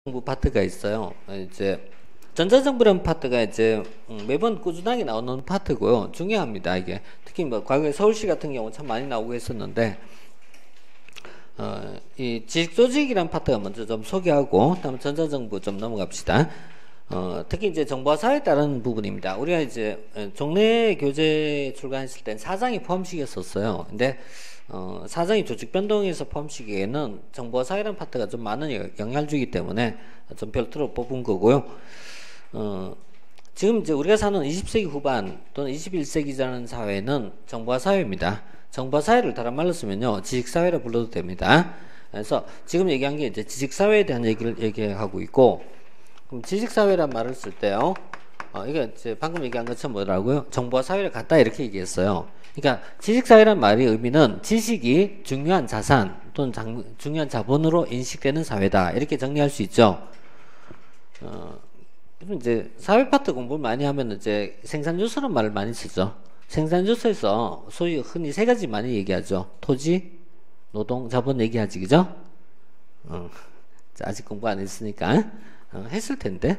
정부 파트가 있어요. 이제 전자정부라는 파트가 이제 매번 꾸준하게 나오는 파트고요. 중요합니다. 이게 특히 뭐 과거에 서울시 같은 경우 참 많이 나오고 했었는데 이 지식조직이라는 파트가 먼저 좀 소개하고 그다음에 전자정부 좀 넘어갑시다. 특히 이제 정보화 사회에 따른 부분입니다. 우리가 이제 종래 교재 출간했을 땐 사장이 포함식이었었어요. 근데 사장이 조직 변동에서 포함시기에는 정보화 사회라는 파트가 좀 많은 영향을 주기 때문에 좀 별도로 뽑은 거고요. 지금 이제 우리가 사는 20세기 후반 또는 21세기라는 사회는 정보화 사회입니다. 정보화 사회를 다른 말로 쓰면요, 지식사회라 불러도 됩니다. 그래서 지금 얘기한 게 이제 지식사회에 대한 얘기를 얘기하고 있고, 그럼 지식사회란 말을 쓸 때요, 이게 이제 방금 얘기한 것처럼 뭐라고요? 정보화 사회를 갖다 이렇게 얘기했어요. 그러니까 지식사회란 말의 의미는 지식이 중요한 자산 또는 중요한 자본으로 인식되는 사회다, 이렇게 정리할 수 있죠. 이제 사회 파트 공부를 많이 하면 이제 생산요소라는 말을 많이 쓰죠. 생산요소에서 소위 흔히 세 가지 많이 얘기하죠. 토지, 노동, 자본 얘기하지, 그죠? 아직 공부 안 했으니까 했을 텐데.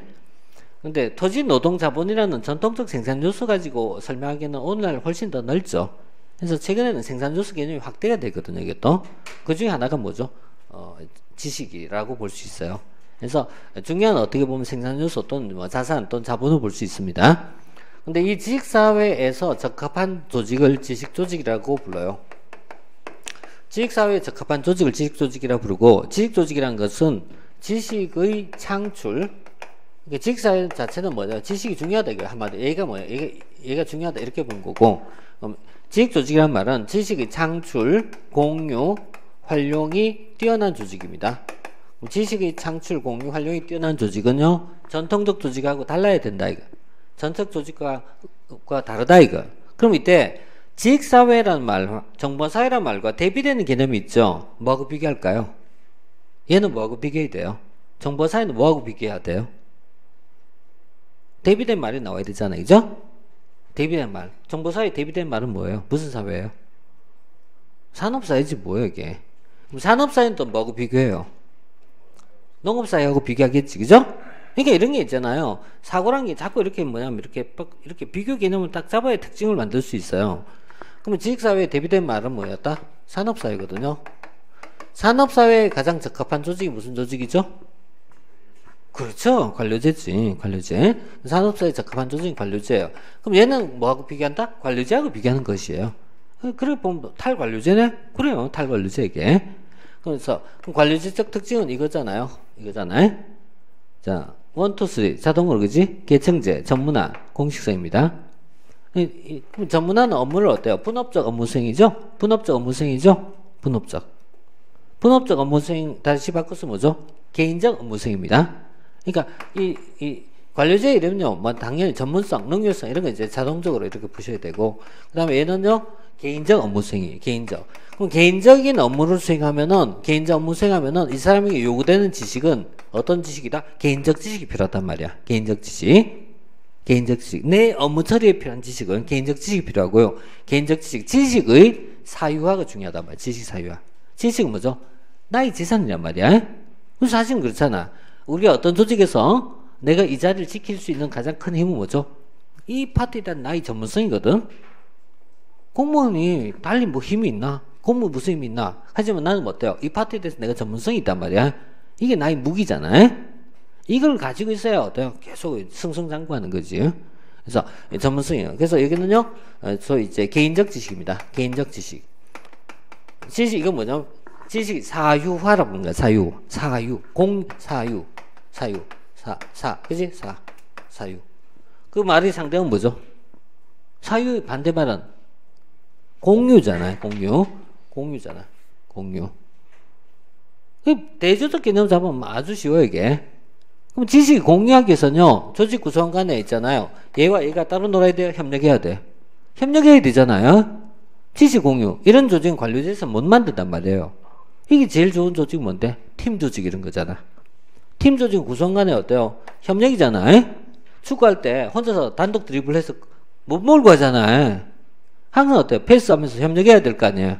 근데 토지, 노동, 자본이라는 전통적 생산요소 가지고 설명하기에는 오늘날 훨씬 더 넓죠. 그래서 최근에는 생산요소 개념이 확대가 되거든요. 이게 또 그 중에 하나가 뭐죠? 지식이라고 볼 수 있어요. 그래서 중요한 어떻게 보면 생산요소 또는 뭐 자산 또는 자본을 볼 수 있습니다. 근데 이 지식사회에서 적합한 조직을 지식조직이라고 불러요. 지식사회에 적합한 조직을 지식조직이라고 부르고, 지식조직이라는 것은 지식의 창출, 지식사회 자체는 뭐냐, 지식이 중요하다, 이거 한마디. 얘가 뭐야, 얘가 중요하다, 이렇게 보는 거고, 지식조직이라는 말은 지식의 창출, 공유, 활용이 뛰어난 조직입니다. 지식의 창출, 공유, 활용이 뛰어난 조직은요, 전통적 조직하고 달라야 된다, 이거. 전통 조직과 다르다, 이거. 그럼 이때 지식사회라는 말, 정보사회라는 말과 대비되는 개념이 있죠. 뭐하고 비교할까요? 얘는 뭐하고 비교해야 돼요? 정보사회는 뭐하고 비교해야 돼요? 대비된 말이 나와야 되잖아요, 그죠? 대비된 말. 정보사회 대비된 말은 뭐예요? 무슨 사회예요? 산업사회지 뭐예요, 이게? 산업사회는 또 뭐하고 비교해요? 농업사회하고 비교하겠지, 그죠? 그러니까 이런 게 있잖아요. 사고란 게 자꾸 이렇게 뭐냐면 이렇게 비교 개념을 딱 잡아야 특징을 만들 수 있어요. 그러면 지식사회에 대비된 말은 뭐였다? 산업사회거든요. 산업사회에 가장 적합한 조직이 무슨 조직이죠? 그렇죠. 관료제지. 관료제. 산업사회에 적합한 조직은 관료제예요. 그럼 얘는 뭐하고 비교한다? 관료제하고 비교하는 것이에요. 그래 보면 탈관료제네? 그래요. 탈관료제 이게. 그래서 그럼 관료제적 특징은 이거잖아요. 이거잖아요. 자, 1, 2, 3 자동으로, 그지? 계층제, 전문화, 공식성입니다. 그럼 전문화는 업무를 어때요? 분업적 업무 수행이죠? 분업적 업무 수행이죠? 분업적 업무 수행, 다시 바꿔서 뭐죠? 개인적 업무 수행입니다. 그러니까 이 관료제 이름은요, 뭐 당연히 전문성, 능률성 이런 거 이제 자동적으로 이렇게 보셔야 되고, 그다음에 얘는요, 개인적 업무 수행이에요. 개인적. 그럼 개인적인 업무를 수행하면은, 개인적 업무 수행하면은 이 사람에게 요구되는 지식은 어떤 지식이다? 개인적 지식이 필요하단 말이야. 개인적 지식. 내 업무 처리에 필요한 지식은 개인적 지식이 필요하고요. 개인적 지식의 사유화가 중요하단 말이야. 지식 사유화. 지식은 뭐죠? 나의 재산이란 말이야. 사실은 그렇잖아. 우리가 어떤 조직에서 내가 이 자리를 지킬 수 있는 가장 큰 힘은 뭐죠? 이 파트에 대한 나의 전문성이거든. 공무원이 달리 뭐 힘이 있나? 공무원 무슨 힘이 있나? 하지만 나는 뭐 어때요? 이 파트에 대해서 내가 전문성이 있단 말이야. 이게 나의 무기잖아. 이걸 가지고 있어야 어때요? 계속 승승장구하는 거지. 그래서 전문성이에요. 그래서 여기는요, 소위 이제 개인적 지식입니다. 개인적 지식. 이건 뭐냐면 지식 사유화라고 하는 거야. 사유, 사유, 그지? 사유. 그 말의 상대는 뭐죠? 사유의 반대말은 공유잖아요. 공유잖아. 공유. 대조적 개념 잡으면 아주 쉬워요, 이게. 그럼 지식이 공유하기 위해서는요, 조직 구성 간에 있잖아요. 얘와 얘가 따로 놀아야 돼요? 협력해야 돼요? 협력해야 되잖아요? 지식 공유. 이런 조직은 관료제에서 못 만든단 말이에요. 이게 제일 좋은 조직은 뭔데? 팀 조직 이런 거잖아. 팀 조직 구성 간에 어때요? 협력이잖아. 축구할 때 혼자서 단독 드리블해서 못 몰고 하잖아. 항상 어때요? 패스하면서 협력해야 될 거 아니에요?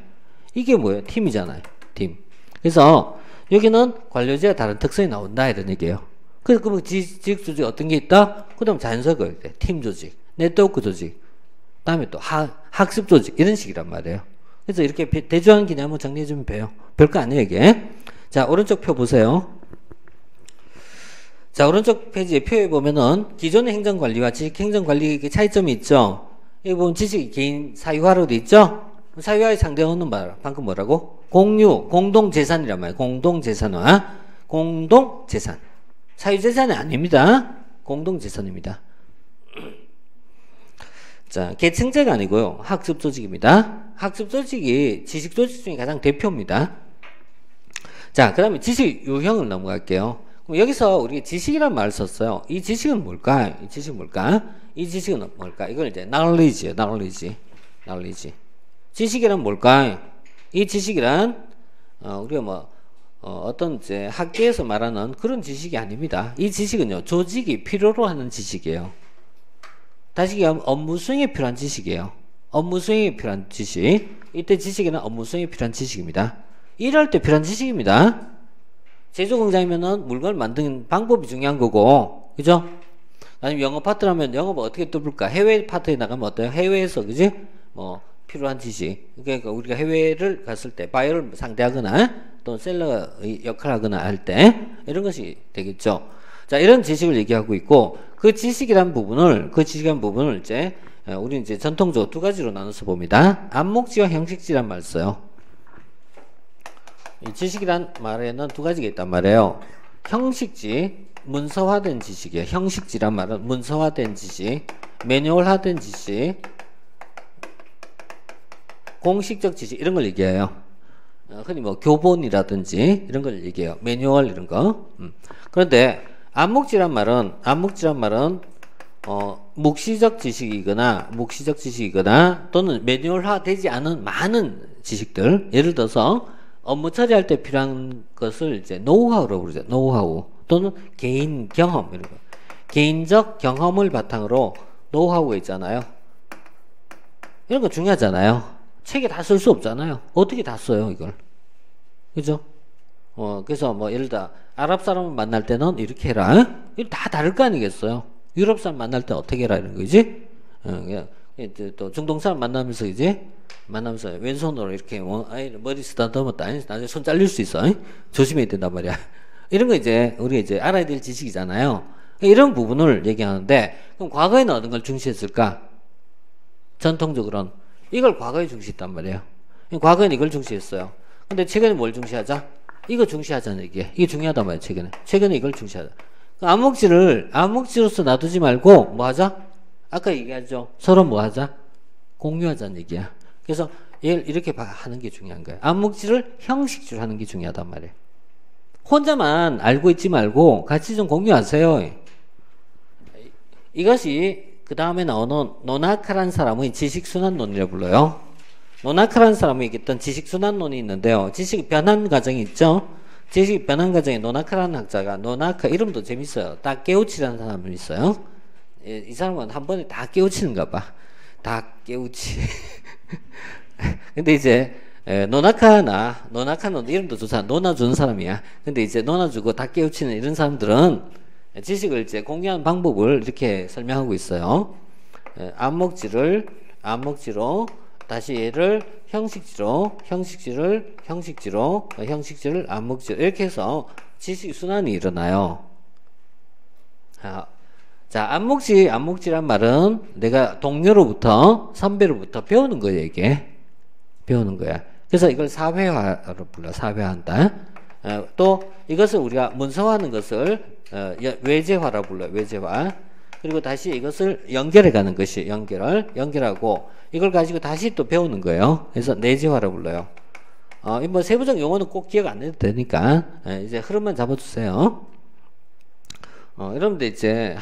이게 뭐예요? 팀이잖아요. 팀. 그래서 여기는 관료제가 다른 특성이 나온다 이런 얘기예요. 그래서 그러면 지식 조직 어떤 게 있다? 그 다음 자연스럽게 팀 조직, 네트워크 조직, 다음에 또 학습 조직 이런 식이란 말이에요. 그래서 이렇게 대조하는 개념을 정리해주면 돼요. 별거 아니에요 이게. 자, 오른쪽 표 보세요. 자, 오른쪽 페이지에 표에 보면은 기존의 행정관리와 지식행정관리의 차이점이 있죠. 여기 보면 지식이 개인 사유화로 돼 있죠. 사유화의 상대어는 방금 뭐라고? 공유, 공동재산이란 말이에요. 공동재산화, 공동재산. 사유재산이 아닙니다. 공동재산입니다. 자, 계층제가 아니고요. 학습조직입니다. 학습조직이 지식조직 중에 가장 대표입니다. 자, 그 다음에 지식 유형을 넘어갈게요. 그럼 여기서 우리가 지식이라는 말을 썼어요. 이 지식은 뭘까? 이 지식은 뭘까? 이 지식은 뭘까? 이걸 이제 knowledge예요. knowledge. 지식이란 뭘까? 이 지식이란 우리가 어떤 이제 학계에서 말하는 그런 지식이 아닙니다. 이 지식은요, 조직이 필요로 하는 지식이에요. 다시 얘기하면 업무 수행에 필요한 지식이에요. 업무 수행에 필요한 지식. 이때 지식에는 업무 수행에 필요한 지식입니다. 일할 때 필요한 지식입니다. 제조 공장이면은 물건을 만드는 방법이 중요한 거고, 그죠? 아니면 영업 파트라면 영업을 어떻게 뚫을까? 해외 파트에 나가면 어때요? 해외에서, 그지? 필요한 지식. 그러니까 우리가 해외를 갔을 때 바이어를 상대하거나 또는 셀러 역할을 하거나 할 때 이런 것이 되겠죠. 자, 이런 지식을 얘기하고 있고 그 지식이란 부분을 이제 우리는 이제 전통적으로 두 가지로 나눠서 봅니다. 암묵지와 형식지란 말 써요. 이 지식이란 말에는 두 가지가 있단 말이에요. 형식지, 문서화된 지식이에요. 형식지란 말은 문서화된 지식, 매뉴얼화된 지식, 공식적 지식 이런 걸 얘기해요. 흔히 교본이라든지 이런 걸 얘기해요. 매뉴얼 이런 거. 그런데 암묵지란 말은 묵시적 지식이거나 또는 매뉴얼화 되지 않은 많은 지식들, 예를 들어서 업무 처리할 때 필요한 것을 이제 노하우라고 부르죠. 노하우 또는 개인 경험 이런 거. 개인적 경험을 바탕으로 노하우가 있잖아요. 이런 거 중요하잖아요. 책에 다 쓸 수 없잖아요. 어떻게 다 써요, 이걸? 그죠? 그래서 예를 들어 아랍 사람을 만날 때는 이렇게 해라. 이거 다 다를 거 아니겠어요? 유럽 사람 만날 때 어떻게 해라 이런 거지? 또 중동 사람 만나면서 왼손으로 이렇게 머리 쓰다듬었다. 나중에 손 잘릴 수 있어. 조심해야 된단 말이야. 이런 거 우리가 이제 알아야 될 지식이잖아요. 이런 부분을 얘기하는데 그럼 과거에는 어떤 걸 중시했을까? 전통적으로는 이걸 과거에 중시했단 말이에요. 과거에는 이걸 중시했어요. 근데 최근에 뭘 중시하자? 이거 중시하자는 얘기예요. 이게 중요하단 말이에요. 최근에 이걸 중시하자. 암묵지로서 놔두지 말고 뭐 하자? 아까 얘기하죠. 서로 뭐 하자? 공유하자는 얘기야. 그래서 얘를 이렇게 하는 게 중요한 거예요. 암묵지를 형식지로 하는 게 중요하단 말이에요. 혼자만 알고 있지 말고 같이 좀 공유하세요. 이것이 그 다음에 나오는 노나카라는 사람의 지식순환론이라고 불러요. 노나카라는 사람이 얘기했던 지식순환론이 있는데요. 지식 변환 과정이 있죠. 지식 변환 과정에 노나카라는 학자가 이름도 재밌어요. 다 깨우치라는 사람이 있어요. 이 사람은 한 번에 다 깨우치는가 봐. 다 깨우치. 근데 이제 노나카는 이름도 좋잖아. 논아주는 사람이야. 근데 이제 논아주고 다 깨우치는 이런 사람들은 지식을 이제 공유하는 방법을 이렇게 설명하고 있어요. 암묵지로 다시 얘를 형식지를 암묵지로 이렇게 해서 지식 순환이 일어나요. 자, 암묵지란 말은 내가 동료로부터 선배로부터 배우는 거예요. 이게 배우는 거야. 그래서 이걸 사회화로 불러. 사회화한다. 또 이것을 우리가 문서화하는 것을 외제화라고 불러요. 외제화. 그리고 다시 이것을 연결해가는 것이 연결하고 이걸 가지고 다시 또 배우는 거예요. 그래서 내재화라고 불러요. 세부적 용어는 꼭 기억 안 해도 되니까 이제 흐름만 잡아주세요. 여러분들 이제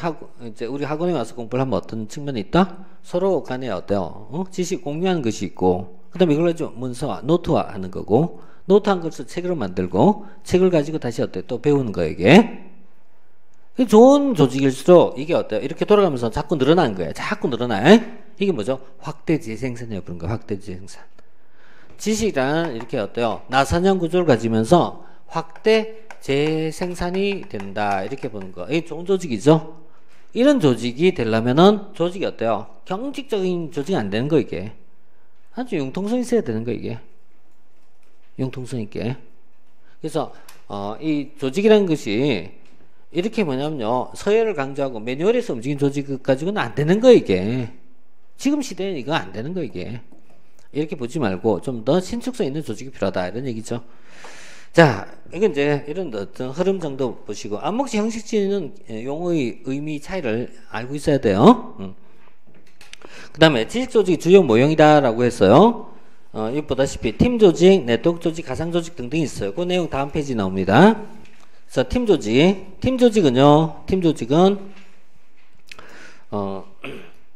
우리 학원에 와서 공부를 하면 어떤 측면이 있다? 서로 간에 어때요? 지식 공유하는 것이 있고 그 다음에 이걸 가지고 문서화, 노트화 하는 거고 노트한 것을 책으로 만들고 책을 가지고 다시 또 배우는 거예요. 이게 좋은 조직일수록 이게 어때요? 이렇게 돌아가면서 자꾸 늘어나는 거예요. 자꾸 늘어나. 이게 뭐죠? 확대재생산이라고 부르는 거예요. 확대재생산. 지식이란 이렇게 어때요? 나사형 구조를 가지면서 확대 재생산이 된다 이렇게 보는 거. 이게 좋은 조직이죠. 이런 조직이 되려면은 조직이 어때요? 경직적인 조직이 안 되는 거 이게. 아주 융통성 있어야 되는 거 이게. 융통성 있게. 그래서 이 조직이라는 것이 이렇게 뭐냐면요, 서열을 강조하고 매뉴얼에서 움직이는 조직 가지고는 안 되는 거 이게. 지금 시대에 이거 안 되는 거 이게. 이렇게 보지 말고 좀 더 신축성 있는 조직이 필요하다 이런 얘기죠. 자, 이건 이제 이런 어떤 흐름 정도 보시고, 암묵지 형식지는 용어의 의미 차이를 알고 있어야 돼요. 그 다음에 지식조직이 주요 모형이다라고 했어요. 여기 보다시피 팀 조직, 네트워크 조직, 가상 조직 등등이 있어요. 그 내용 다음 페이지 나옵니다. 그래서 팀 조직은요,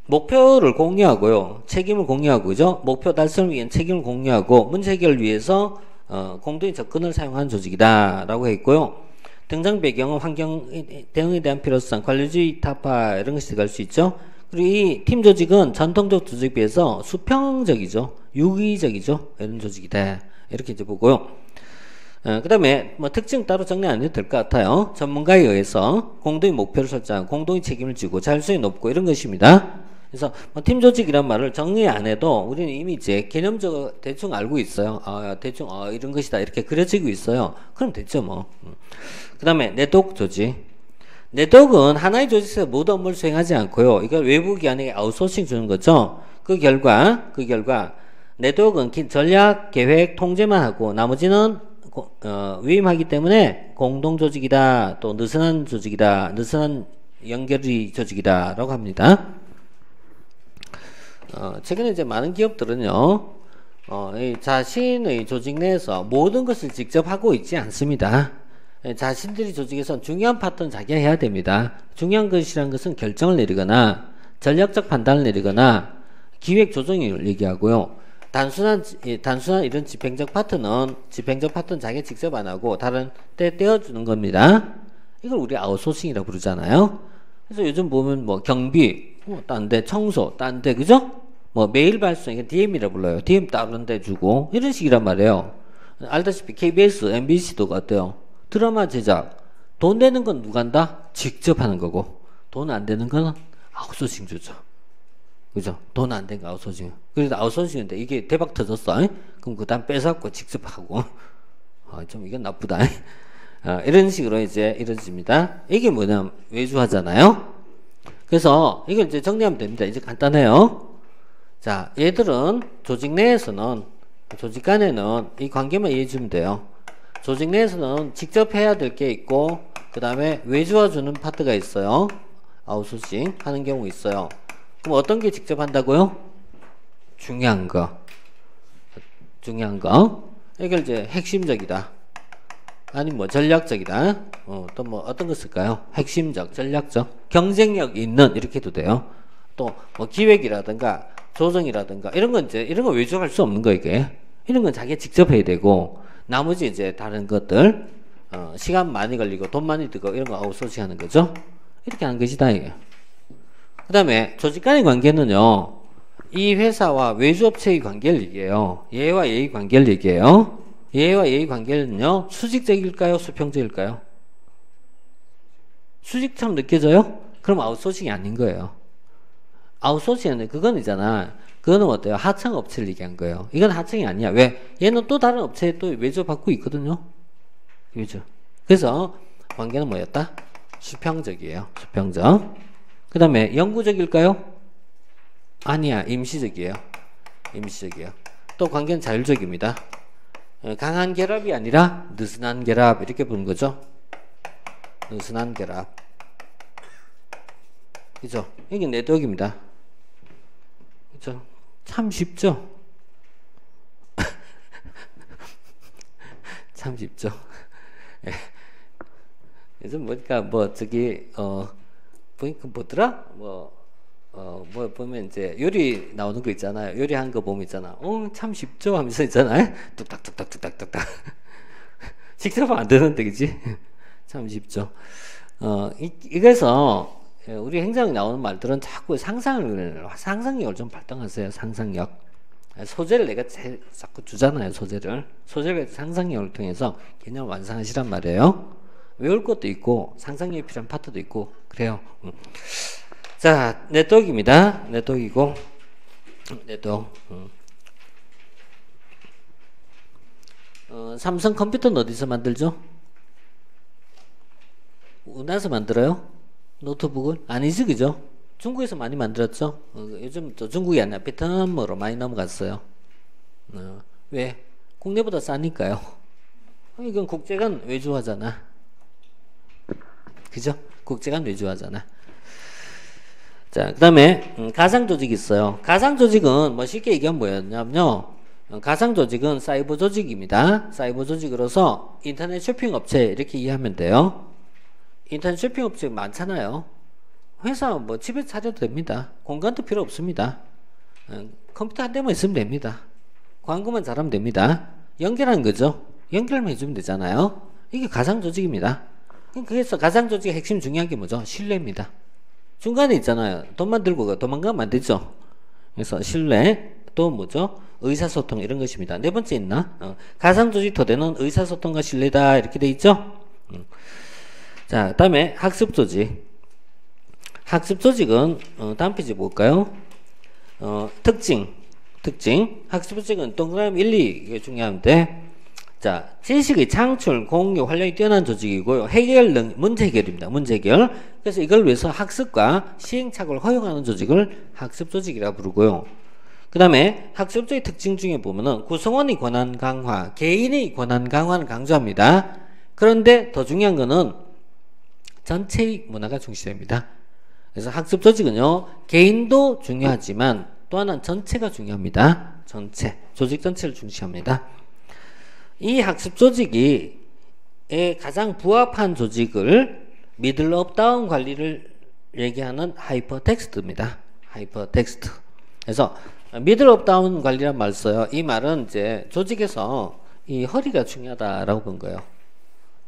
목표를 공유하고요, 책임을 공유하고, 그죠? 목표 달성을 위한 책임을 공유하고, 문제 해결을 위해서 공동의 접근을 사용하는 조직이다 라고 했고요. 등장 배경은 환경 대응에 대한 필요성, 관료주의 타파 이런 것이 들어갈 수 있죠. 그리고 이 팀 조직은 전통적 조직에 비해서 수평적이죠, 유기적이죠, 이런 조직이다 이렇게 이제 보고요. 그 다음에 뭐 특징 따로 정리 안 해도 될 것 같아요. 전문가에 의해서 공동의 목표를 설정하고 공동의 책임을 지고 자율성이 높고 이런 것입니다. 그래서 뭐 팀 조직이란 말을 정리 안 해도 우리는 이미 이제 개념적으로 대충 알고 있어요. 대충 이런 것이다 이렇게 그려지고 있어요. 그럼 됐죠 뭐. 그 다음에 네트워크 조직. 네트워크는 하나의 조직에서 모든 업무를 수행하지 않고요, 이걸 외부 기관에게 아웃소싱 주는 거죠. 그 결과 네트워크는 전략, 계획, 통제만 하고 나머지는 위임하기 때문에 공동 조직이다, 또 느슨한 조직이다, 느슨한 연결의 조직이다 라고 합니다. 최근에 이제 많은 기업들은요, 자신의 조직 내에서 모든 것을 직접 하고 있지 않습니다. 자신들이 조직에선 중요한 파트는 자기가 해야 됩니다. 중요한 것이란 것은 결정을 내리거나 전략적 판단을 내리거나 기획 조정을 얘기하고요. 단순한 이런 집행적 파트는 자기가 직접 안 하고 다른 때 떼어주는 겁니다. 이걸 우리 아웃소싱이라고 부르잖아요. 그래서 요즘 보면 뭐 경비, 딴 데 청소, 딴 데, 그죠? 뭐 메일 발송, 이게 DM이라고 불러요. DM 다른 데 주고 이런 식이란 말이에요. 알다시피 KBS, MBC도 어때요? 드라마 제작, 돈 되는 건 누가 한다? 직접 하는 거고, 돈 안 되는 거는 아웃소싱 주죠. 그죠? 돈 안 된 거 아웃소싱. 그래서 아웃소싱인데 이게 대박 터졌어. 그럼 그 다음 뺏어갖고 직접 하고. 좀 이건 나쁘다. 이런 식으로 이제 이루어집니다. 이게 뭐냐면 외주화잖아요. 그래서 이걸 이제 정리하면 됩니다. 이제 간단해요. 자, 얘들은 조직 내에서는, 조직 간에는 이 관계만 이해해 주면 돼요. 조직 내에서는 직접 해야 될 게 있고, 그 다음에 외주화 주는 파트가 있어요. 아웃소싱 하는 경우 있어요. 그럼 어떤 게 직접 한다고요? 중요한 거. 이걸 이제 핵심적이다. 아니 뭐 전략적이다. 또 뭐 어떤 거 쓸까요? 핵심적, 전략적, 경쟁력 있는 이렇게 해도 돼요. 또 뭐 기획이라든가 조정이라든가 이런 건 이런 거 외주할 수 없는 거 이게. 이런 건 자기가 직접 해야 되고, 나머지 이제 다른 것들 시간 많이 걸리고 돈 많이 들고 이런 거 아웃소싱 하는 거죠. 이렇게 하는 것이다 이게. 그 다음에 조직 간의 관계는요, 이 회사와 외주업체의 관계를 얘기해요. 얘와 얘의 관계를 얘기해요. 얘와 얘의 관계는요, 수직적일까요? 수평적일까요? 수직처럼 느껴져요? 그럼 아웃소싱이 아닌 거예요. 아웃소싱은 그건 있잖아. 그거는 어때요? 하청 업체를 얘기한 거예요. 이건 하청이 아니야. 왜? 얘는 또 다른 업체에 또 외주 받고 있거든요. 외주. 그래서 관계는 뭐였다? 수평적이에요. 수평적. 그 다음에 영구적일까요? 아니야. 임시적이에요. 또 관계는 자율적입니다. 강한 결합이 아니라 느슨한 결합 이렇게 보는 거죠. 느슨한 결합. 그죠? 이게 네트워크입니다. 그죠? 참 쉽죠? 참 쉽죠? 요즘 보니까 보니까 뭐더라? 보면 이제 요리 나오는 거 있잖아요. 요리한 거 보면 있잖아. 참 쉽죠? 하면서 있잖아요. 뚝딱뚝딱. 직접 안 되는데, 그지? 참 쉽죠? 이래서 우리 행정에 나오는 말들은 자꾸 상상력을 좀 발동하세요. 상상력. 소재를 내가 자꾸 주잖아요. 소재를 상상력을 통해서 개념을 완성하시란 말이에요. 외울 것도 있고 상상력이 필요한 파트도 있고 그래요. 자, 네트워크입니다. 네트워크이고 네트워크. 삼성 컴퓨터는 어디서 만들죠? 우리나라에서 만들어요? 노트북을? 아니지, 그죠? 중국에서 많이 만들었죠? 요즘 또 중국이 아니라 베트남으로 많이 넘어갔어요. 왜? 국내보다 싸니까요. 이건 국제간 외주화잖아. 그죠? 국제간 외주화잖아. 자, 그 다음에 가상조직이 있어요. 가상조직은 뭐 쉽게 얘기하면 뭐였냐면요. 가상조직은 사이버 조직입니다. 사이버 조직으로서 인터넷 쇼핑업체 이렇게 이해하면 돼요. 인터넷 쇼핑업체 많잖아요. 회사 뭐 집에 차려도 됩니다. 공간도 필요 없습니다. 컴퓨터 한 대만 있으면 됩니다. 광고만 잘하면 됩니다. 연결하는 거죠. 연결만 해주면 되잖아요. 이게 가상조직입니다. 그래서 가상조직의 핵심 중요한 게 뭐죠? 신뢰입니다. 중간에 있잖아요. 돈만 들고 도망가면 안 되죠. 그래서 신뢰, 또 뭐죠? 의사소통 이런 것입니다. 네 번째 있나? 가상조직 토대는 의사소통과 신뢰다 이렇게 돼 있죠. 자, 그 다음에 학습조직. 학습조직은 다음 페이지 볼까요? 특징. 학습조직은 동그라미 1, 2 이게 중요한데, 자, 지식의 창출, 공유, 활용이 뛰어난 조직이고요. 문제 해결입니다. 문제 해결. 그래서 이걸 위해서 학습과 시행착오를 허용하는 조직을 학습조직이라 부르고요. 그 다음에 학습조직 특징 중에 보면은 구성원의 권한 강화, 개인의 권한 강화를 강조합니다. 그런데 더 중요한 거는 전체의 문화가 중시됩니다. 그래서 학습조직은요, 개인도 중요하지만 또 하나는 전체가 중요합니다. 전체, 조직 전체를 중시합니다. 이 학습조직이 가장 부합한 조직을 미들업 다운 관리를 얘기하는 하이퍼텍스트입니다. 하이퍼텍스트. 그래서 미들업 다운 관리란 말 써요. 이 말은 이제 조직에서 이 허리가 중요하다라고 본 거예요.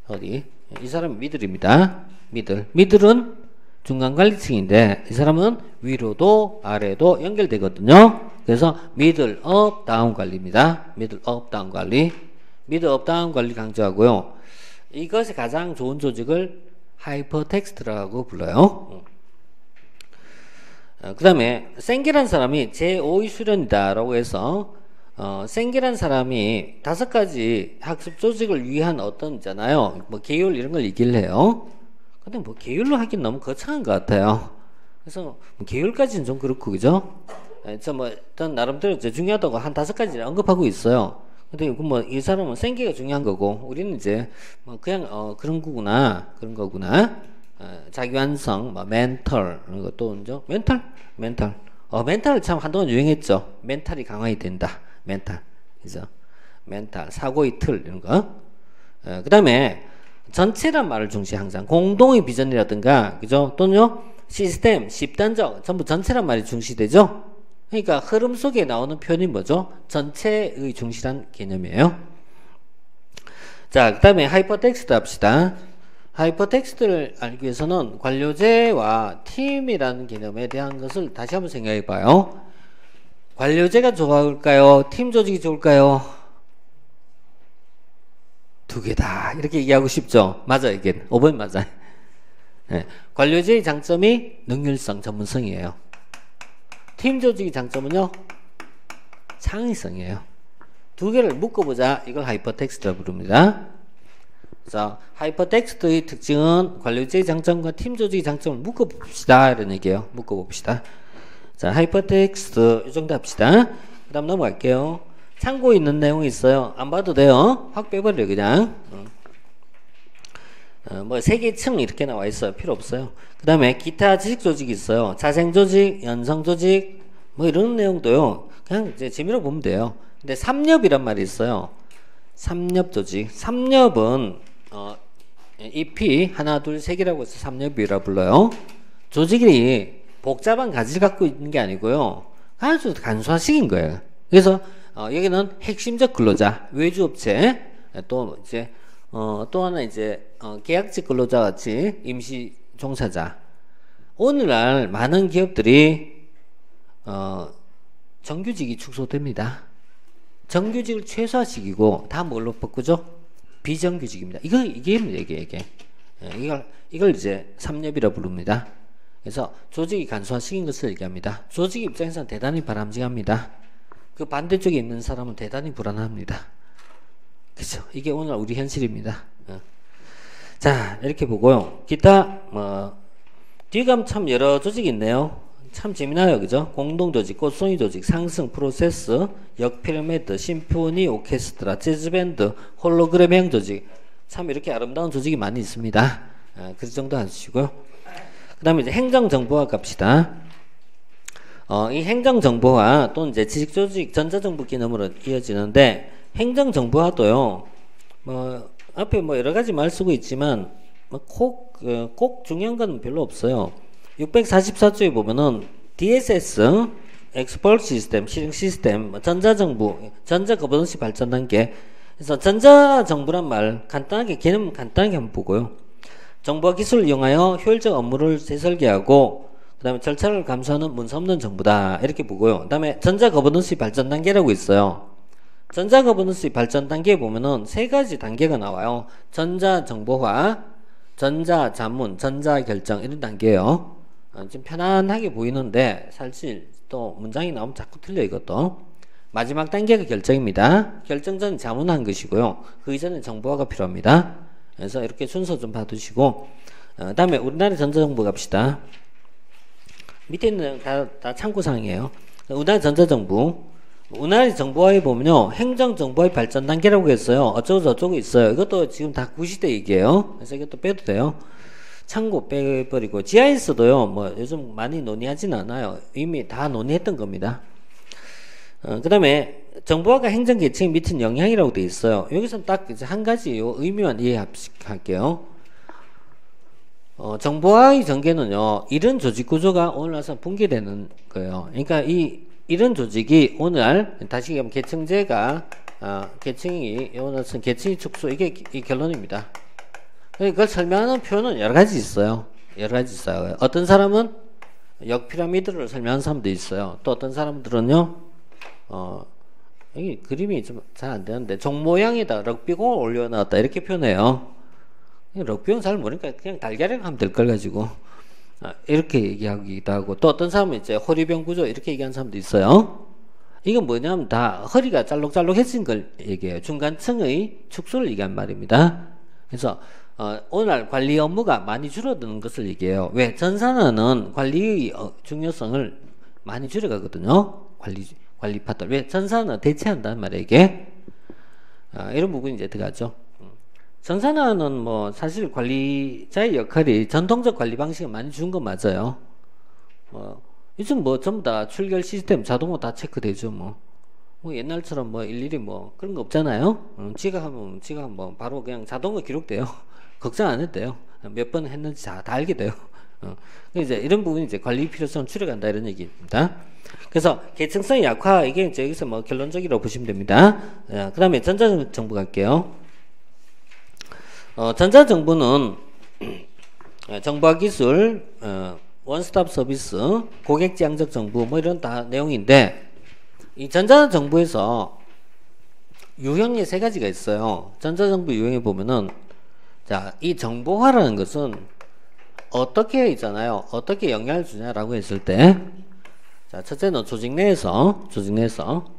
허리. 이 사람은 미들입니다. 미들은 중간 관리층인데 이 사람은 위로도 아래도 연결되거든요. 그래서 미들업 다운 관리입니다. 미들업 다운 관리. 미들업 다운 관리 강조하고요. 이것이 가장 좋은 조직을 하이퍼텍스트라고 불러요. 그 다음에 생기란 사람이 제5의 수련이다 라고 해서 생기란 사람이 5가지 학습 조직을 위한 어떤 있잖아요. 뭐 계율 이런 걸 얘기를 해요. 근데 뭐 계율로 하긴 너무 거창한 것 같아요. 그래서 뭐 계율까지는 좀 그렇고 그죠? 뭐 일단 나름대로 중요하다고 한 5가지를 언급하고 있어요. 근데 뭐 이 사람은 생기가 중요한 거고 우리는 이제 뭐 그냥 그런 거구나. 자기 완성, 뭐 멘털 이런 것도 있죠. 멘탈. 멘탈은 참 한동안 유행했죠. 멘탈이 강화해야 된다. 멘탈, 그죠? 멘탈, 사고의 틀 이런 거. 그 다음에 전체란 말을 중시 항상 공동의 비전이라든가, 그죠? 또는요 시스템, 집단적 전부 전체란 말이 중시되죠. 그러니까 흐름 속에 나오는 표현이 뭐죠? 전체의 중시란 개념이에요. 자, 그 다음에 하이퍼텍스트 합시다. 하이퍼텍스트를 알기 위해서는 관료제와 팀이라는 개념에 대한 것을 다시 한번 생각해 봐요. 관료제가 좋을까요? 팀 조직이 좋을까요? 두 개 다 이렇게 얘기하고 싶죠. 맞아, 이게 5번 맞아요. 네. 관료제의 장점이 능률성, 전문성이에요. 팀 조직의 장점은요, 창의성이에요. 두 개를 묶어보자. 이걸 하이퍼텍스트라고 부릅니다. 자, 하이퍼텍스트의 특징은 관료제의 장점과 팀 조직의 장점을 묶어봅시다. 이런 얘기예요. 묶어봅시다. 자, 하이퍼텍스트 이 정도 합시다. 그 다음 넘어갈게요. 참고에 있는 내용이 있어요. 안 봐도 돼요. 확 빼버려요, 그냥. 뭐 세계층 이렇게 나와 있어요. 필요 없어요. 그 다음에 기타 지식 조직이 있어요. 자생 조직, 연성 조직 뭐 이런 내용도요. 그냥 이제 재미로 보면 돼요. 근데 삼렵이란 말이 있어요. 삼렵 조직. 삼렵은 EP 하나 둘 세 개라고 해서 삼렵이라 불러요. 조직이 복잡한 가지를 갖고 있는 게 아니고요. 아주 간소화시킨 거예요. 그래서 여기는 핵심적 근로자, 외주업체, 또 이제 또 하나 이제 계약직 근로자 같이 임시 종사자. 오늘날 많은 기업들이 정규직이 축소됩니다. 정규직을 최소화시키고 다 뭘로 바꾸죠? 비정규직입니다. 이게 이걸 이제 삼렵이라 부릅니다. 그래서 조직이 간소화시킨 것을 얘기합니다. 조직 입장에서는 대단히 바람직합니다. 그 반대쪽에 있는 사람은 대단히 불안합니다. 그죠? 이게 오늘 우리 현실입니다. 자, 이렇게 보고요. 기타 뒤에 가면 참 여러 조직이 있네요. 참 재미나요, 그죠? 공동조직, 꽃송이 조직, 상승, 프로세스, 역피라미드, 심포니, 오케스트라, 재즈밴드, 홀로그램형 조직. 참 이렇게 아름다운 조직이 많이 있습니다. 그 정도 하시고요. 그 다음에 이제 행정정보화 갑시다. 이 행정정보화 또는 이제 지식조직, 전자정부 기능으로 이어지는데, 행정정보화도요, 앞에 여러 가지 말 쓰고 있지만, 꼭 중요한 건 별로 없어요. 644조에 보면은 DSS, 엑스포트 시스템, 실행 시스템, 전자정부, 전자거버넌스 발전 단계. 그래서 전자정부란 말 간단하게 개념 간단하게 한번 보고요. 정보와 기술을 이용하여 효율적 업무를 재설계하고 그다음에 절차를 감수하는 문서 없는 정부다 이렇게 보고요. 그다음에 전자거버넌스 발전 단계라고 있어요. 전자거버넌스 발전 단계에 보면은 세 가지 단계가 나와요. 전자정보화, 전자자문, 전자결정 이런 단계예요. 좀 편안하게 보이는데 사실 또 문장이 나오면 자꾸 틀려 이것도. 마지막 단계가 결정입니다. 결정 전 자문한 것이고요. 그 이전에 정보화가 필요합니다. 그래서 이렇게 순서 좀 봐두시고 다음에 우리나라 전자정부 갑시다. 밑에 있는 다 참고사항이에요. 우리나라 전자정부 우리나라 정보화에 보면요. 행정정보화의 발전 단계라고 했어요. 어쩌고 저쩌고 있어요. 이것도 지금 다 구시대 얘기예요. 그래서 이것도 빼도 돼요. 참고 빼버리고 GIS도요. 요즘 많이 논의하진 않아요. 이미 다 논의했던 겁니다. 그 다음에 정보화가 행정계층에 미친 영향이라고 되어 있어요. 여기서는 딱 이제 한 가지 의미만 이해할게요. 정보화의 전개는요. 이런 조직 구조가 오늘 와서 붕괴되는 거예요. 그러니까 이런 조직이 오늘 다시 얘기하면 계층제가 계층이 오늘은 계층이 축소 이게 이 결론입니다. 그걸 설명하는 표현은 여러 가지 있어요. 어떤 사람은 역피라미드를 설명하는 사람도 있어요. 또 어떤 사람들은요, 여기 그림이 좀 잘 안 되는데, 종 모양에다 럭비공을 올려놨다. 이렇게 표현해요. 럭비공 잘 모르니까 그냥 달걀이라고 하면 될 걸 가지고. 이렇게 얘기하기도 하고, 또 어떤 사람은 이제 호리병 구조 이렇게 얘기하는 사람도 있어요. 이건 뭐냐면 다 허리가 짤록짤록해진 걸 얘기해요. 중간층의 축소를 얘기한 말입니다. 그래서 오늘 관리 업무가 많이 줄어드는 것을 얘기해요. 왜? 전산화는 관리의 중요성을 많이 줄여가거든요. 관리 파트. 왜? 전산화는 대체한다는 말이에요, 이게. 이런 부분이 이제 들어가죠. 전산화는 사실 관리자의 역할이 전통적 관리 방식을 많이 준 건 맞아요. 요즘 전부 다 출결 시스템 자동으로 다 체크되죠, 옛날처럼 일일이 그런 거 없잖아요. 지각하면 바로 그냥 자동으로 기록돼요. 걱정 안 해도 돼요. 몇 번 했는지 다 알게 돼요. 이제 이런 부분이 이제 관리 필요성을 줄여간다 이런 얘기입니다. 그래서 계층성의 약화 이게 이제 여기서 결론적이라고 보시면 됩니다. 그 다음에 전자정부 갈게요. 전자정부는 정보화 기술, 원스톱 서비스, 고객지향적 정부 이런 다 내용인데 이 전자정부에서 유형이 세 가지가 있어요. 전자정부 유형에 보면은 이 정보화라는 것은 어떻게 있잖아요. 어떻게 영향을 주냐라고 했을 때 첫째는 조직 내에서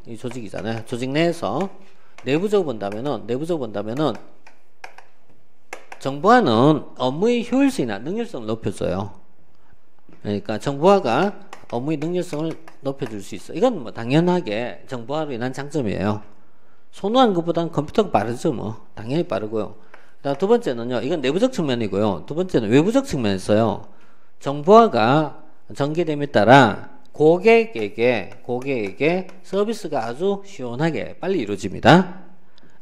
이 조직이잖아요. 조직 내에서 내부적으로 본다면은 정보화는 업무의 효율성이나 능률성을 높여줘요. 그러니까 정보화가 업무의 능률성을 높여줄 수 있어. 이건 당연하게 정보화로 인한 장점이에요. 손으로 것보다는 컴퓨터가 빠르죠, 당연히 빠르고요. 두 번째는요, 이건 내부적 측면이고요. 두 번째는 외부적 측면에서요. 정보화가 전개됨에 따라 고객에게 서비스가 아주 시원하게 빨리 이루어집니다.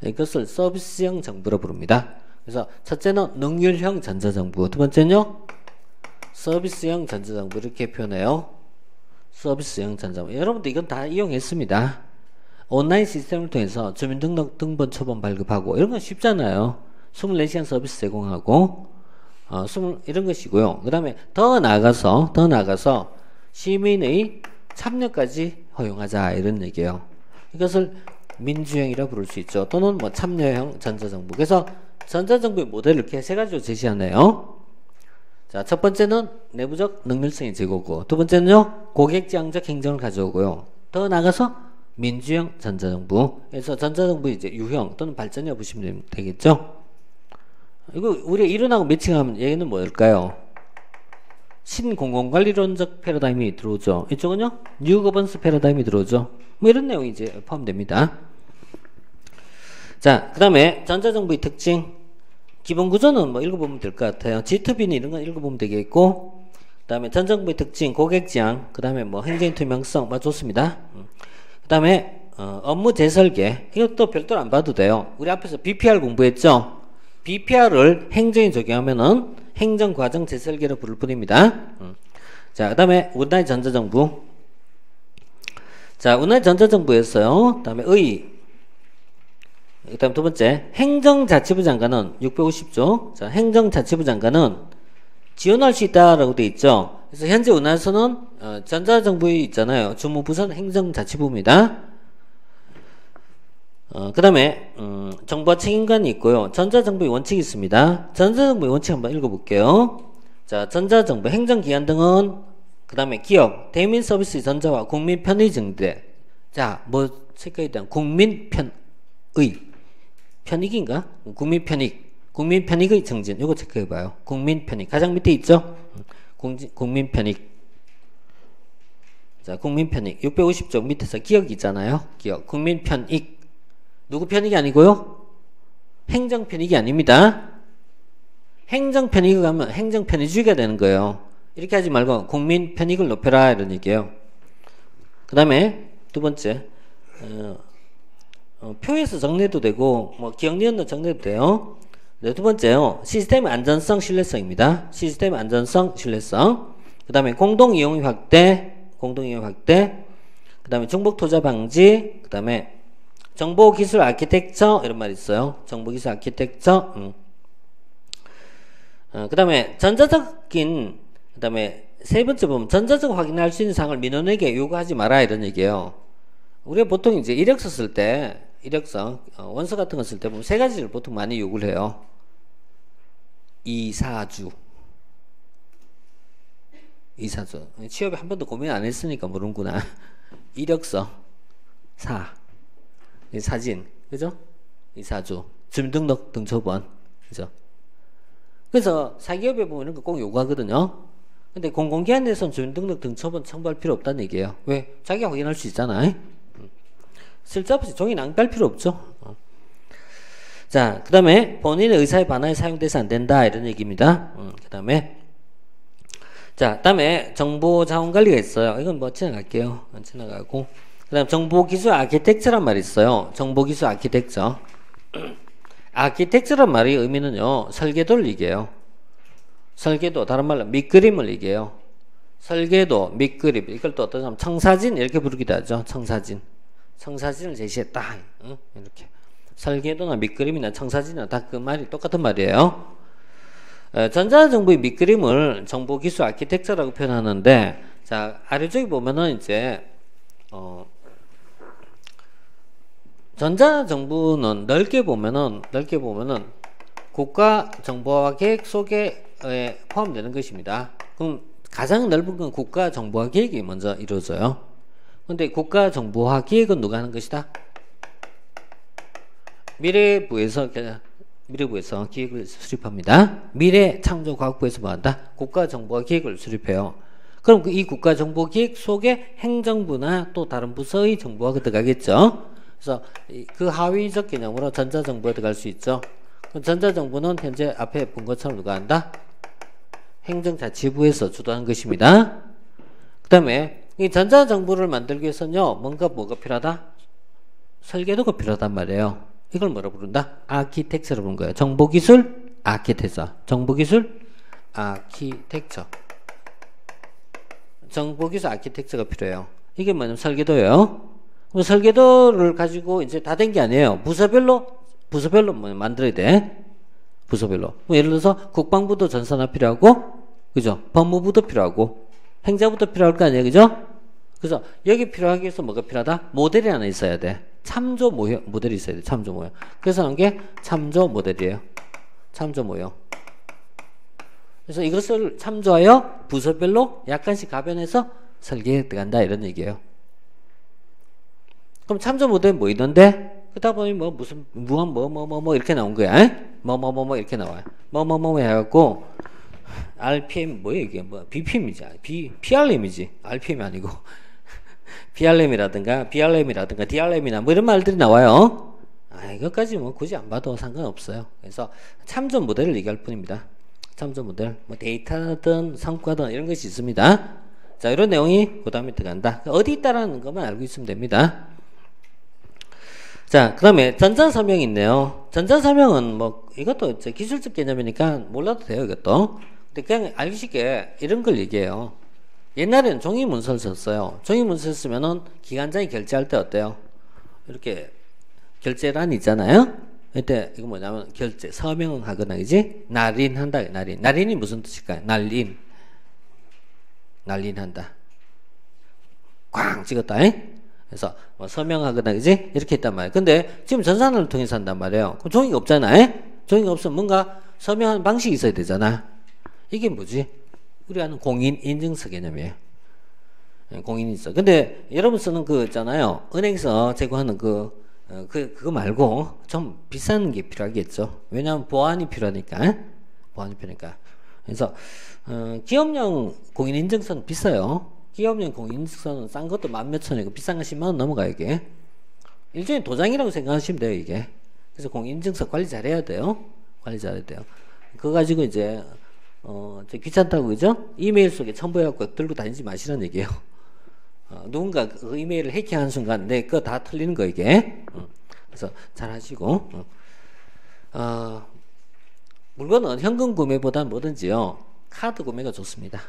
이것을 서비스형 정부로 부릅니다. 그래서 첫째는 능률형 전자정부, 두 번째는요 서비스형 전자정부 이렇게 표현해요. 서비스형 전자정부. 여러분들 이건 다 이용했습니다. 온라인 시스템을 통해서 주민등록 등본 초본 발급하고 이런 건 쉽잖아요. 24시간 서비스 제공하고 이런 것이고요. 그 다음에 더 나아가서 시민의 참여까지 허용하자 이런 얘기예요. 이것을 민주형이라 부를 수 있죠. 또는 뭐 참여형 전자정부. 그래서 전자정부의 모델을 이렇게 세 가지로 제시하네요. 자, 첫 번째는 내부적 능률성이 제고고, 두 번째는요 고객지향적 행정을 가져오고요. 더 나아가서 민주형 전자정부. 그래서 전자정부 이제 유형 또는 발전이라고 보시면 되겠죠. 이거 우리가 이론하고 매칭하면 얘는 뭘까요? 신공공관리론적 패러다임이 들어오죠. 이쪽은요 뉴 거버넌스 패러다임이 들어오죠. 뭐 이런 내용이 이제 포함됩니다. 자, 그 다음에 전자정부의 특징, 기본 구조는 뭐 읽어보면 될 것 같아요. G2B는 이런 거 읽어보면 되겠고, 그 다음에 전자정부의 특징, 고객지향, 그 다음에 뭐 행정의 투명성, 뭐 좋습니다. 그 다음에 업무 재설계, 이것도 별도로 안 봐도 돼요. 우리 앞에서 BPR 공부했죠. BPR을 행정에 적용하면은 행정과정 재설계로 부를 뿐입니다. 자, 그 다음에 우리나라의 전자정부. 자, 우리나라의 전자정부에서요. 그 다음에 그 다음 두 번째, 행정자치부 장관은 650조. 자, 행정자치부 장관은 지원할 수 있다라고 되어 있죠. 그래서 현재 우리나라에서는 전자정부에 있잖아요. 주무부서는 행정자치부입니다. 그 다음에 정부와 책임관이 있고요. 전자정부의 원칙이 있습니다. 전자정부의 원칙 한번 읽어볼게요. 자, 전자정부 행정기관 등은 그 다음에 기업, 대민 서비스 전자와 국민 편의 증대. 자, 뭐 체크에 대한 국민 편의 편익인가? 국민 편익의 증진. 요거 체크해봐요. 국민 편익 가장 밑에 있죠. 국민 편익. 자, 국민 편익 650조 밑에서 기억이 있잖아요. 기억, 국민 편익. 누구 편익이 아니고요? 행정 편익이 아닙니다. 행정 편익을 가면 행정 편의주의가 되는 거예요. 이렇게 하지 말고 국민 편익을 높여라 이런 얘기예요. 그 다음에 두 번째, 표에서 정리해도 되고 뭐 기억니언도 정리해도 돼요. 네, 두 번째요, 시스템 안전성 신뢰성입니다. 시스템 안전성 신뢰성. 그 다음에 공동이용 확대. 그 다음에 중복 투자 방지. 그 다음에 정보기술 아키텍처 이런 말이 있어요. 정보기술 아키텍처. 그 다음에 전자적인, 그 다음에 세 번째 보면 전자적 확인할 수 있는 사항을 민원에게 요구하지 마라 이런 얘기예요. 우리가 보통 이제 이력서 쓸 때, 이력서 원서 같은 거 쓸 때 보면 세 가지를 보통 많이 요구를 해요. 이사주. 취업에 한 번도 고민 안 했으니까 모르는구나. 이력서, 사진, 그죠? 이사주, 주민등록 등초번, 그죠? 그래서 사기업에 보면 이런 거 꼭 요구하거든요. 근데 공공기관에서는 주민등록 등초번 첨부할 필요 없다는 얘기예요. 왜? 자기가 확인할 수 있잖아. 쓸데없이 종이 낭비할 필요 없죠. 자, 그 다음에 본인의 의사에 반하에 사용돼서 안 된다 이런 얘기입니다. 그 다음에 자, 다음에 정보자원관리가 있어요. 이건 뭐 지나갈게요. 지나가고. 그 다음 정보기술 아키텍처란 말이 있어요. 정보기술 아키텍처. 아키텍처란 말의 의미는요, 설계도를 얘기해요. 설계도, 다른 말로 밑그림을 얘기해요. 설계도, 밑그림. 이걸 또 어떤 사람 청사진 이렇게 부르기도 하죠. 청사진을 제시했다. 이렇게. 설계도나 밑그림이나 청사진이나 다 그 말이 똑같은 말이에요. 전자정부의 밑그림을 정보기술 아키텍처라고 표현하는데, 자, 아래쪽에 보면은 이제 전자정부는 넓게 보면은 국가정보화 계획 속에 포함되는 것입니다. 그럼 가장 넓은 건 국가정보화 계획이 먼저 이루어져요. 근데 국가정보화 계획은 누가 하는 것이다? 미래부에서 기획을 수립합니다. 미래창조과학부에서 뭐한다? 국가정보화 계획을 수립해요. 그럼 이 국가정보계획 속에 행정부나 또 다른 부서의 정보가 들어가겠죠. 그래서 그 하위적 개념으로 전자정보가 들어갈 수 있죠. 그럼 전자정보는 현재 앞에 본 것처럼 누가 한다? 행정자치부에서 주도하는 것입니다. 그 다음에 이 전자정보를 만들기 위해서는요, 뭐가 필요하다? 설계도가 필요하단 말이에요. 이걸 뭐라 부른다? 아키텍처로 부르는 거예요. 정보기술 아키텍처. 정보기술 아키텍처가 필요해요. 이게 뭐냐면 설계도예요. 그럼 설계도를 가지고 이제 다 된 게 아니에요. 부서별로 뭐 만들어야 돼. 부서별로. 뭐 예를 들어서 국방부도 전산화 필요하고, 그죠? 법무부도 필요하고, 행자부도 필요할 거 아니에요, 그죠? 그래서 여기 필요하기 위해서 뭐가 필요하다? 모델이 하나 있어야 돼. 참조 모델이 있어야 돼. 참조 모형. 그래서 나온 게 참조 모델이에요. 참조 모형. 그래서 이것을 참조하여 부서별로 약간씩 가변해서 설계해 들어간다 이런 얘기예요. 그럼 참조 모델 뭐 있는데 그러다 보니 뭐 무슨 무한 뭐 이렇게 나온 거야. 뭐 이렇게 나와요. 뭐 해갖고 RPM 뭐야 이게 뭐 BPM이지 PRM이지 RPM이 아니고 PRM이라든가 BRM이라든가 DRM이나 뭐 이런 말들이 나와요. 이것까지 뭐 굳이 안 봐도 상관없어요. 그래서 참조 모델을 얘기할 뿐입니다. 참조 모델 뭐 데이터든 성과든 이런 것이 있습니다. 자 이런 내용이 그 다음에 들어간다. 어디 있다라는 것만 알고 있으면 됩니다. 자, 그 다음에 전자서명이 있네요. 전자서명은 뭐, 이것도 이제 기술적 개념이니까 몰라도 돼요, 이것도. 근데 그냥 알기 쉽게 이런 걸 얘기해요. 옛날에는 종이 문서를 썼어요. 종이 문서를 쓰면은 기관장이 결제할 때 어때요? 이렇게 결제란이 있잖아요? 이때 이거 뭐냐면 결제, 서명하거나, 그지? 날인한다, 날인. 날인이 무슨 뜻일까요? 날인. 날인한다. 꽝 찍었다, 그래서 뭐 서명하거나 그지 이렇게 했단 말이에요. 근데 지금 전산을 통해서 한단 말이에요. 그럼 종이가 없잖아. 종이가 없으면 뭔가 서명하는 방식이 있어야 되잖아. 이게 뭐지? 우리가 하는 공인인증서 개념이에요. 공인인증서. 근데 여러분 쓰는 그 있잖아요. 은행에서 제공하는 그거 말고 좀 비싼 게 필요하겠죠. 왜냐하면 보안이 필요하니까. 보안이 필요하니까. 그래서 기업용 공인인증서는 비싸요. 기업용 공인인증서는 싼 것도 만 몇천이고 비싼 거 10만 원 넘어가요 이게. 일종의 도장이라고 생각하시면 돼요 이게. 그래서 공인인증서 관리 잘해야 돼요. 관리 잘해야 돼요. 그거 가지고 이제 귀찮다고 그죠? 이메일 속에 첨부해갖고 들고 다니지 마시라는 얘기예요. 누군가 그 이메일을 해킹하는 순간 내 거 다 틀리는 거 이게. 그래서 잘 하시고. 물건은 현금 구매보다는 뭐든지요 카드 구매가 좋습니다.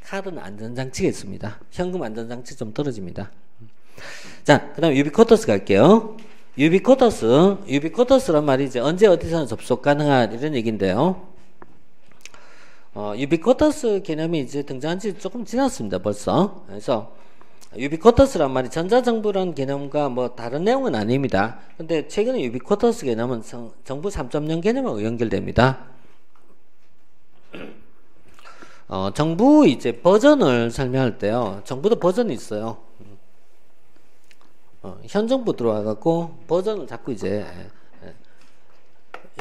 카드는 안전장치가 있습니다. 현금 안전장치 좀 떨어집니다. 자, 그 다음에 유비쿼터스 갈게요. 유비쿼터스란 말이 이제 언제 어디서나 접속 가능한 이런 얘기인데요. 유비쿼터스 개념이 이제 등장한 지 조금 지났습니다, 벌써. 그래서 유비쿼터스란 말이 전자정부라는 개념과 뭐 다른 내용은 아닙니다. 근데 최근에 유비쿼터스 개념은 정부 3.0 개념하고 연결됩니다. 정부 이제 버전을 설명할 때요. 정부도 버전이 있어요. 현 정부 들어와갖고 버전을 자꾸 이제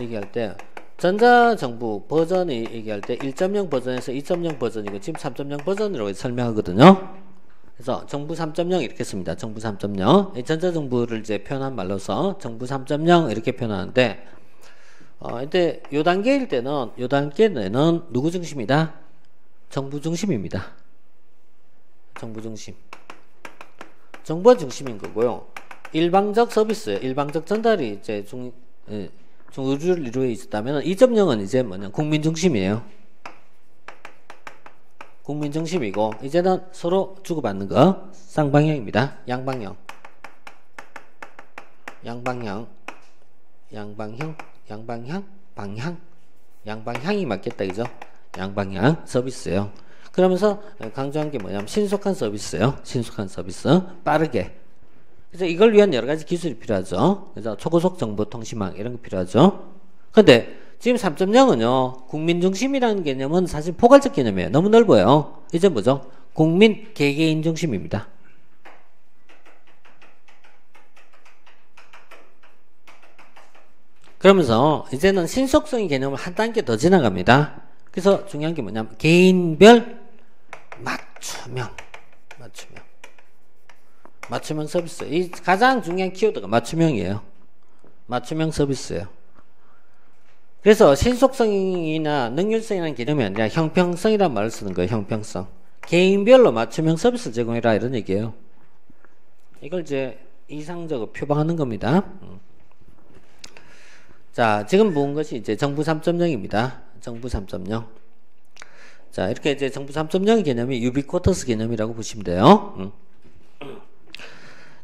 얘기할 때 전자정부 버전이 얘기할 때 1.0 버전에서 2.0 버전이고 지금 3.0 버전이라고 설명하거든요. 그래서 정부 3.0 이렇게 씁니다. 정부 3.0 전자정부를 이제 표현한 말로서 정부 3.0 이렇게 표현하는데 이때 요 단계일 때는 요 단계는 누구 중심이다? 정부 중심입니다. 정부 중심. 정부가 중심인 거고요. 일방적 서비스, 일방적 전달이 이제 중의를 이루어 있었다면 2.0은 이제 뭐냐 국민 중심이에요. 국민 중심이고 이제는 서로 주고받는 거 쌍방향입니다. 양방향. 양방향이 맞겠다 그죠? 양방향 서비스예요. 그러면서 강조한 게 뭐냐면 신속한 서비스예요. 신속한 서비스. 빠르게. 그래서 이걸 위한 여러 가지 기술이 필요하죠. 그래서 초고속 정보통신망 이런 거 필요하죠. 근데 지금 3.0은요. 국민 중심이라는 개념은 사실 포괄적 개념이에요. 너무 넓어요. 이제 뭐죠? 국민 개개인 중심입니다. 그러면서 이제는 신속성의 개념을 한 단계 더 지나갑니다. 그래서 중요한 게 뭐냐면 개인별 맞춤형 서비스. 이 가장 중요한 키워드가 맞춤형이에요. 맞춤형 서비스예요. 그래서 신속성이나 능률성이라는 개념이 아니라 형평성이라는 말을 쓰는 거예요. 형평성. 개인별로 맞춤형 서비스 제공해라 이런 얘기예요. 이걸 이제 이상적으로 표방하는 겁니다. 자, 지금 본 것이 이제 정부 3.0입니다. 정부 3.0. 자, 이렇게 이제 정부 3.0 개념이 유비쿼터스 개념이라고 보시면 돼요.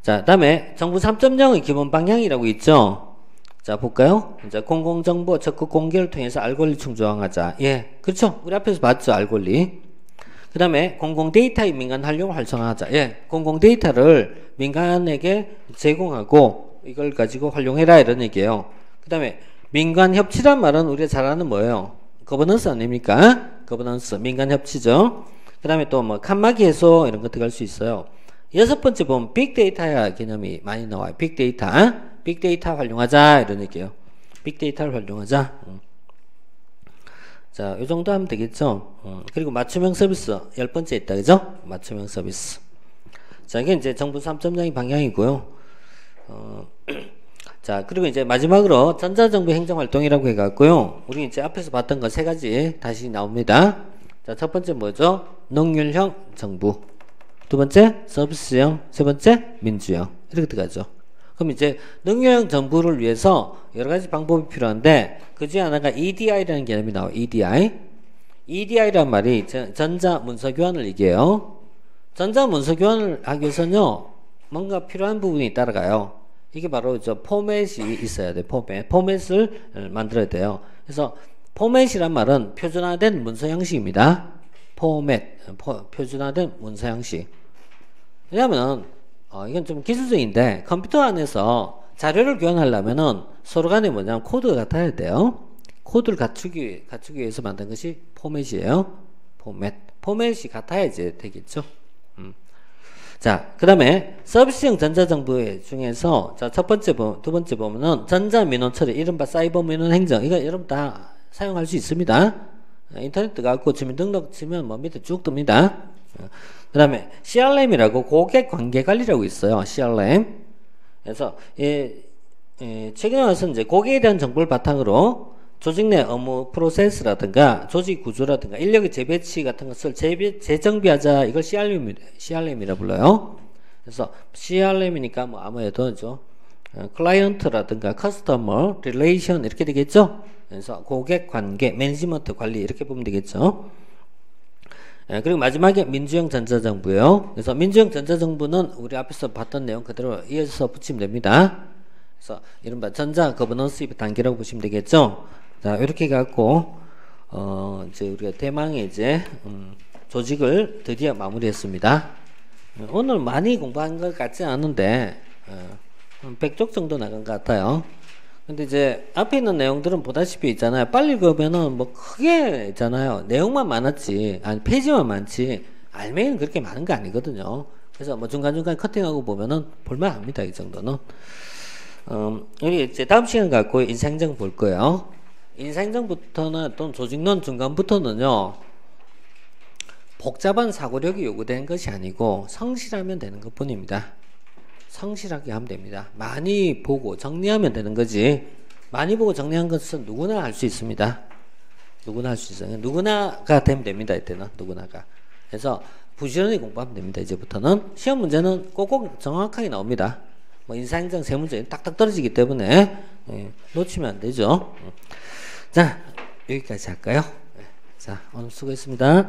자, 다음에 정부 3.0의 기본 방향이라고 있죠. 자, 볼까요? 이제 공공정보 적극 공개를 통해서 알권리 충족하자. 예, 그렇죠. 우리 앞에서 봤죠, 알권리. 그 다음에 공공 데이터의 민간 활용을 활성화하자. 예, 공공 데이터를 민간에게 제공하고 이걸 가지고 활용해라 이런 얘기예요. 그 다음에 민간 협치란 말은 우리가 잘 아는 뭐예요? 거버넌스 아닙니까? 거버넌스, 민간 협치죠. 그 다음에 또 뭐 칸막이 해소 이런 거 들어갈 수 있어요. 여섯 번째 보면 빅데이터야 개념이 많이 나와요. 빅데이터, 빅데이터 활용하자 이런 얘기예요. 빅데이터를 활용하자. 자, 이 정도 하면 되겠죠. 그리고 맞춤형 서비스 10번째 있다, 그죠? 맞춤형 서비스. 자, 이게 이제 정부 3.0의 방향이고요. 자, 그리고 이제 마지막으로 전자정부 행정활동이라고 해갖고요. 우리 이제 앞에서 봤던 거 세 가지 다시 나옵니다. 자, 첫 번째 뭐죠? 농률형 정부. 두 번째 서비스형. 세 번째 민주형. 이렇게 들어가죠. 그럼 이제 농률형 정부를 위해서 여러 가지 방법이 필요한데 그 중에 하나가 EDI라는 개념이 나와요. EDI. EDI란 말이 전자문서교환을 얘기해요. 전자문서교환을 하기 위해서는요. 뭔가 필요한 부분이 따라가요. 이게 바로 저 포맷이 있어야 돼요. 포맷을 만들어야 돼요. 그래서 포맷이란 말은 표준화된 문서 형식입니다. 표준화된 문서 형식. 왜냐하면 이건 좀 기술적인데 컴퓨터 안에서 자료를 교환하려면은 서로 간에 뭐냐면 코드가 같아야 돼요. 코드를 갖추기 위해서 만든 것이 포맷이에요. 포맷이 같아야지 되겠죠. 자, 그 다음에 서비스형 전자정부 중에서 자, 두 번째 보면은 전자민원 처리, 이른바 사이버 민원 행정. 이거 여러분 다 사용할 수 있습니다. 인터넷 들어가고 주민등록 치면 뭐 밑에 쭉 뜹니다. 그 다음에 CRM이라고 고객관계관리라고 있어요. CRM. 그래서 최근에 와서 이제 고객에 대한 정보를 바탕으로 조직 내 업무 프로세스라든가 조직 구조라든가 인력의 재배치 같은 것을 재정비하자. 이걸 CRM이라 불러요. 그래서 CRM이니까 뭐 아무래도 클라이언트라든가 커스터머 릴레이션 이렇게 되겠죠. 그래서 고객 관계, 매니지먼트 관리 이렇게 보면 되겠죠. 그리고 마지막에 민주형 전자정부예요. 그래서 민주형 전자정부는 우리 앞에서 봤던 내용 그대로 이어서 붙이면 됩니다. 그래서 이른바 전자 거버넌스 단계라고 보시면 되겠죠. 자, 이렇게 해갖고 이제 우리가 대망의 이제 조직을 드디어 마무리했습니다. 오늘 많이 공부한 것 같지 않은데 100쪽 정도 나간 것 같아요. 근데 이제 앞에 있는 내용들은 보다시피 있잖아요. 빨리 읽으면은 뭐 크게 있잖아요. 내용만 많았지, 아니 페이지만 많지 알맹이는 그렇게 많은 거 아니거든요. 그래서 뭐 중간중간 커팅하고 보면은 볼만합니다. 이 정도는. 우리 이제 다음 시간 갖고 인사행정 볼 거예요. 인사행정부터는 또는 조직론 중간부터는요. 복잡한 사고력이 요구되는 것이 아니고 성실하면 되는 것 뿐입니다. 성실하게 하면 됩니다. 많이 보고 정리하면 되는 거지. 많이 보고 정리한 것은 누구나 할 수 있습니다. 누구나 할 수 있어요. 누구나가 되면 됩니다. 이때는 누구나가. 그래서 부지런히 공부하면 됩니다. 이제부터는 시험 문제는 꼭꼭 정확하게 나옵니다. 뭐 인사행정 세 문제 딱딱 떨어지기 때문에 놓치면 안 되죠. 자, 여기까지 할까요? 자, 오늘 수고했습니다.